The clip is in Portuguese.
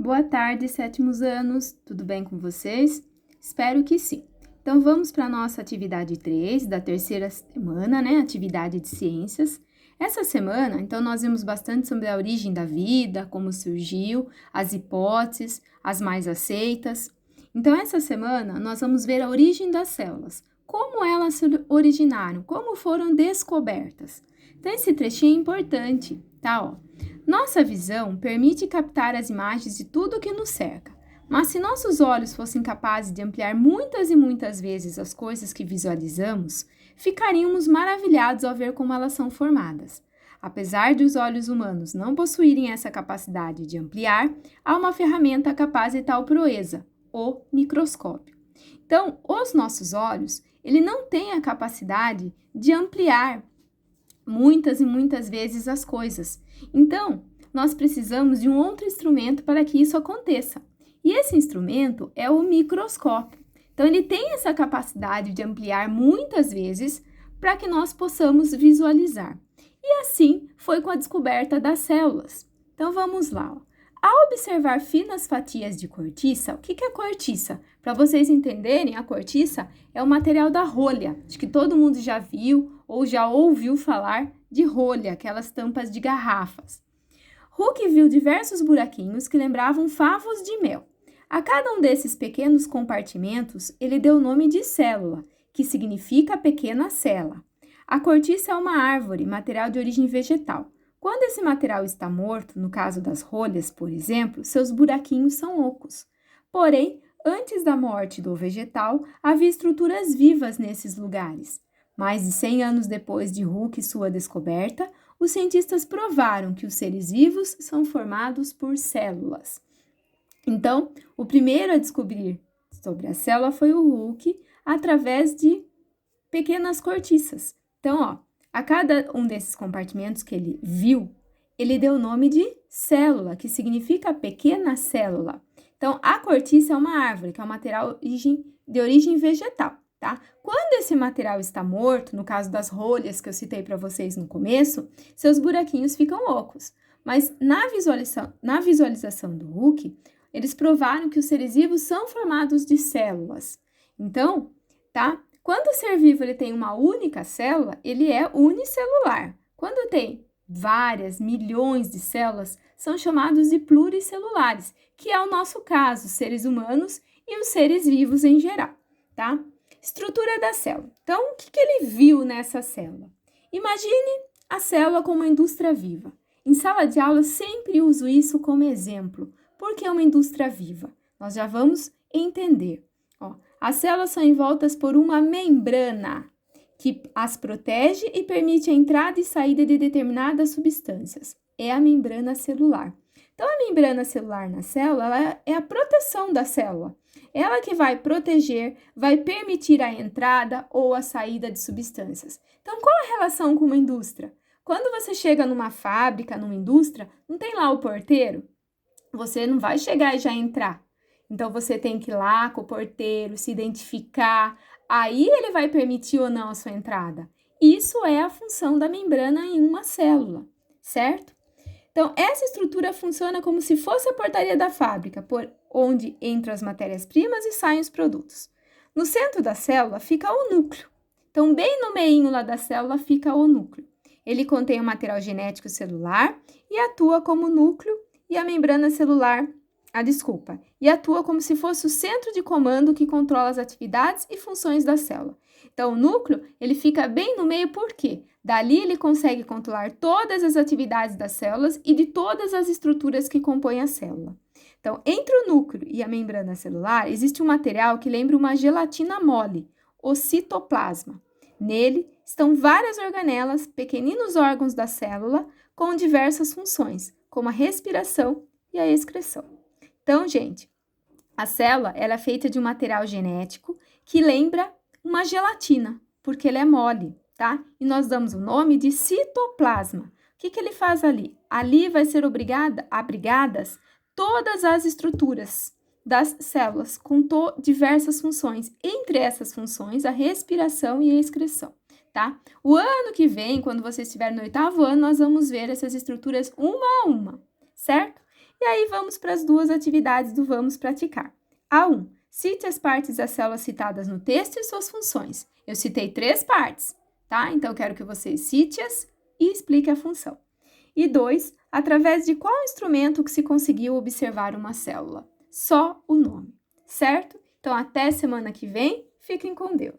Boa tarde, sétimos anos, tudo bem com vocês? Espero que sim. Então, vamos para a nossa atividade 3 da terceira semana, né? Atividade de ciências. Essa semana, então, nós vimos bastante sobre a origem da vida, como surgiu, as hipóteses, as mais aceitas. Então, essa semana, nós vamos ver a origem das células, como elas se originaram, como foram descobertas. Então, esse trechinho é importante, tá? Ó. Nossa visão permite captar as imagens de tudo que nos cerca, mas se nossos olhos fossem capazes de ampliar muitas e muitas vezes as coisas que visualizamos, ficaríamos maravilhados ao ver como elas são formadas. Apesar de os olhos humanos não possuírem essa capacidade de ampliar, há uma ferramenta capaz de tal proeza, o microscópio. Então, os nossos olhos, ele não tem a capacidade de ampliar muitas e muitas vezes as coisas. Então, nós precisamos de um outro instrumento para que isso aconteça. E esse instrumento é o microscópio. Então, ele tem essa capacidade de ampliar muitas vezes para que nós possamos visualizar. E assim foi com a descoberta das células. Então, vamos lá. Ao observar finas fatias de cortiça, o que é cortiça? Para vocês entenderem, a cortiça é o material da rolha. Acho que todo mundo já viu ou já ouviu falar de rolha, aquelas tampas de garrafas. Hooke viu diversos buraquinhos que lembravam favos de mel. A cada um desses pequenos compartimentos, ele deu o nome de célula, que significa pequena cela. A cortiça é uma árvore, material de origem vegetal. Quando esse material está morto, no caso das rolhas, por exemplo, seus buraquinhos são ocos. Porém, antes da morte do vegetal, havia estruturas vivas nesses lugares. Mais de 100 anos depois de Hooke e sua descoberta, os cientistas provaram que os seres vivos são formados por células. Então, o primeiro a descobrir sobre a célula foi o Hooke, através de pequenas cortiças. Então, ó, a cada um desses compartimentos que ele viu, ele deu o nome de célula, que significa pequena célula. Então, a cortiça é uma árvore, que é um material de origem vegetal, tá? Quando esse material está morto, no caso das rolhas que eu citei para vocês no começo, seus buraquinhos ficam ocos. Mas na visualização do Hooke, eles provaram que os seres vivos são formados de células. Então, tá? Quando o ser vivo ele tem uma única célula, ele é unicelular. Quando tem várias milhões de células, são chamados de pluricelulares, que é o nosso caso, seres humanos e os seres vivos em geral, tá? Estrutura da célula. Então, o que ele viu nessa célula? Imagine a célula como uma indústria viva. Em sala de aula, sempre uso isso como exemplo. Por que uma indústria viva? Nós já vamos entender. Ó, as células são envoltas por uma membrana que as protege e permite a entrada e saída de determinadas substâncias. É a membrana celular. Então, a membrana celular na célula ela é a proteção da célula. Ela que vai proteger, vai permitir a entrada ou a saída de substâncias. Então, qual a relação com uma indústria? Quando você chega numa fábrica, numa indústria, não tem lá o porteiro? Você não vai chegar e já entrar. Então, você tem que ir lá com o porteiro, se identificar, aí ele vai permitir ou não a sua entrada. Isso é a função da membrana em uma célula, certo? Então, essa estrutura funciona como se fosse a portaria da fábrica, por onde entram as matérias-primas e saem os produtos. No centro da célula fica o núcleo. Então, bem no meio lá da célula fica o núcleo. Ele contém o material genético celular e atua como núcleo e a membrana celular e atua como se fosse o centro de comando que controla as atividades e funções da célula. Então, o núcleo, ele fica bem no meio por quê? Dali ele consegue controlar todas as atividades das células e de todas as estruturas que compõem a célula. Então, entre o núcleo e a membrana celular, existe um material que lembra uma gelatina mole, o citoplasma. Nele estão várias organelas, pequeninos órgãos da célula, com diversas funções, como a respiração e a excreção. Então, gente, a célula ela é feita de um material genético que lembra uma gelatina, porque ele é mole, tá? E nós damos o nome de citoplasma. O que ele faz ali? Ali vai ser abrigadas todas as estruturas das células, com diversas funções. Entre essas funções, a respiração e a excreção, tá? O ano que vem, quando você estiver no 8º ano, nós vamos ver essas estruturas uma a uma, certo? E aí vamos para as duas atividades do Vamos Praticar. A1. Cite as partes das células citadas no texto e suas funções. Eu citei 3 partes, tá? Então, eu quero que você cite-as e explique a função. E 2. Através de qual instrumento que se conseguiu observar uma célula? Só o nome, certo? Então, até semana que vem. Fiquem com Deus.